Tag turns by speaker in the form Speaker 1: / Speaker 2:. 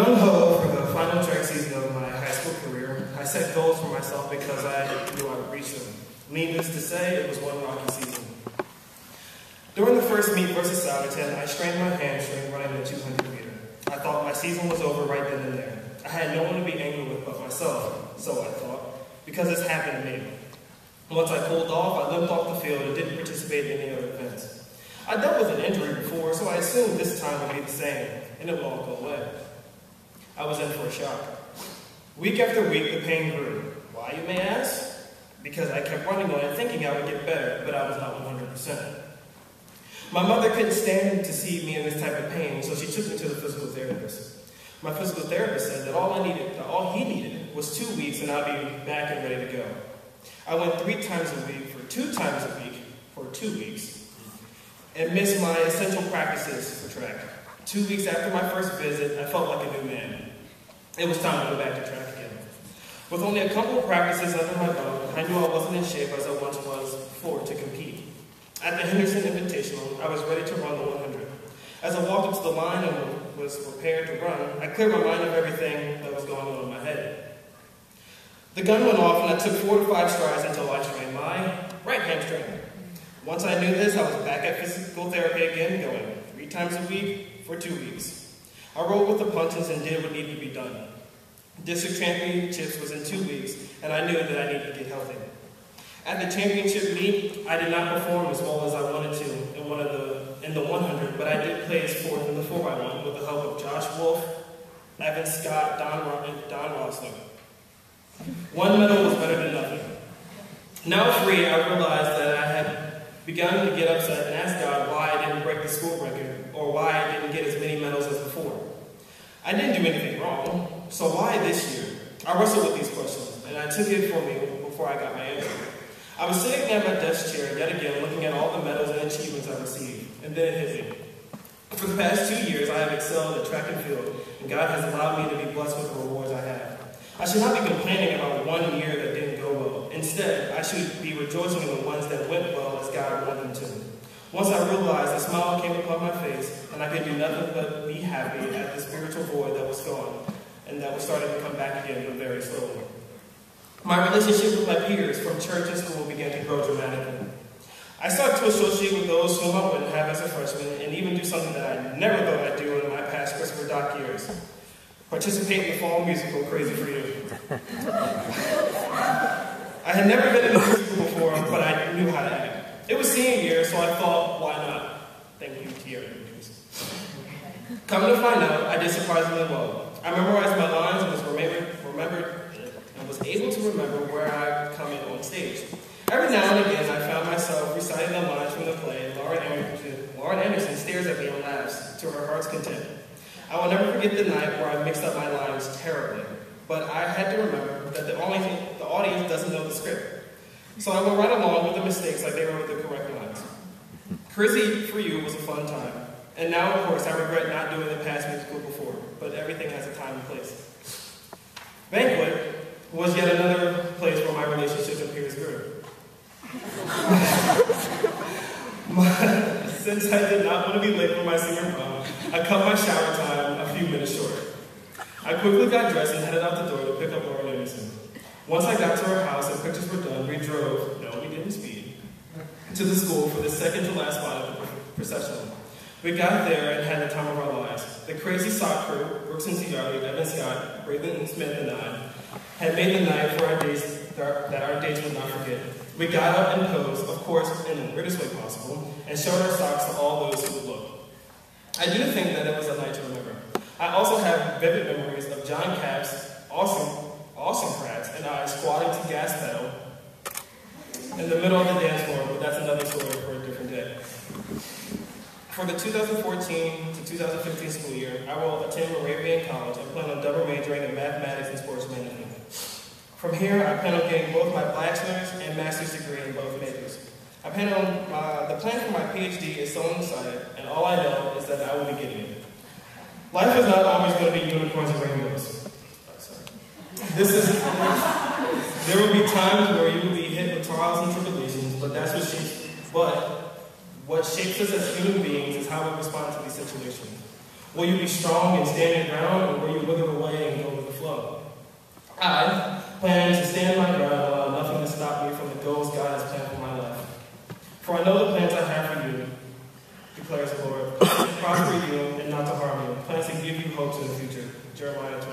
Speaker 1: Gung-ho for the final track season of my high school career, I set goals for myself because I knew I would reach them. Needless to say, it was one rocky season. During the first meet versus Southerton, I strained my hamstring running the 200 meter. I thought my season was over right then and there. I had no one to be angry with but myself, so I thought, because this happened to me. Once I pulled off, I limped off the field and didn't participate in any other events. I dealt with an injury before, so I assumed this time would be the same, and it would all go away. I was in for a shock. Week after week, the pain grew. Why, you may ask? Because I kept running on it thinking I would get better, but I was not 100%. My mother couldn't stand to see me in this type of pain, so she took me to the physical therapist. My physical therapist said that all he needed was 2 weeks and I'd be back and ready to go. I went 3 times a week for 2 times a week for 2 weeks and missed my essential practices for track. 2 weeks after my first visit, I felt like a new man. It was time to go back to track again. With only a couple of practices under my belt, I knew I wasn't in shape as I once was before to compete. At the Henderson Invitational, I was ready to run the 100. As I walked up to the line and was prepared to run, I cleared my mind of everything that was going on in my head. The gun went off and I took 4 to 5 strides until I strained my right hamstring. Once I knew this, I was back at physical therapy again, going 3 times a week for 2 weeks. I rolled with the punches and did what needed to be done. District championships was in 2 weeks, and I knew that I needed to get healthy. At the championship meet, I did not perform as well as I wanted to in the 100, but I did place 4th in the 4x1 with the help of Josh Wolf, Evan Scott, and Don Rossler. 1 medal was better than nothing. Now free, I realized that I had begun to get upset and ask God why I didn't break the school record, or why I didn't get as many medals as before. I didn't do anything wrong, so why this year? I wrestled with these questions, and I took it for me before I got my answer. I was sitting at my desk chair yet again looking at all the medals and achievements I received, and then it hit me. For the past 2 years, I have excelled at track and field, and God has allowed me to be blessed with the rewards I have. I should not be complaining about 1 year that didn't go well. Instead, I should be rejoicing in the ones that went well as God wanted them to. Once I realized, a smile came upon my face, and I could do nothing but be happy at the spiritual void that was gone, and that was starting to come back again, but very slowly. My relationship with my peers from church and school began to grow dramatically. I started to associate with those whom I wouldn't have as a freshman, and even do something that I never thought I'd do in my past Christopher Doc years. Participate in the fall musical, Crazy for You. I had never been in a musical before, but I knew how to act. It was senior year, so I thought, why not? Thank you, Tierra. Come to find out, I did surprisingly well. I memorized my lines and was able to remember where I come in on stage. Every now and again, I found myself reciting the lines from the play, Lauren Anderson stares at me and laughs to her heart's content. I will never forget the night where I mixed up my lines terribly, but I had to remember that the audience doesn't know the script. So I went right along with the mistakes like they were the correct lines. Crazy for You was a fun time. And now, of course, I regret not doing the past musical before, but everything has a time and place. Banquet was yet another place where my relationship with peers grew. Since I did not want to be late for my senior prom, I cut my shower time a few minutes short. I quickly got dressed and headed out the door to pick up Lauren Anderson. Once I got to her house and pictures were done, we drove, no we didn't speed, to the school for the second to last spot of the procession. We got there and had the time of our lives. The crazy sock crew, Brooks and Ciardi, Evan Scott, Braylon Smith, and I, had made the night for our days that our dates would not forget. We got up and posed, of course, in the weirdest way possible, and showed our socks to all those who would look. I do think that it was a night to remember. I also have vivid memories of John Capps, awesome Kratz, and I squatting to gas pedal in the middle of the dance floor, but that's another story for a different day. For the 2014 to 2015 school year, I will attend Moravian College and plan on double majoring in mathematics and sports management. From here, I plan on getting both my bachelor's and master's degree in both majors. The plan for my PhD is so undecided, and all I know is that I will be getting it. Life is not always going to be unicorns and rainbows. There will be times where you will be hit with trials and tribulations, but what shapes us as human beings is how we respond to these situations. Will you be strong and stand your ground, or will you wiggle away and go with the flow? I plan to stand my ground and allow nothing to stop me from the goals God has planned for my life. For I know the plans I have for you, declares the Lord, to prosper you and not to harm you, plans to give you hope in the future. Jeremiah 12.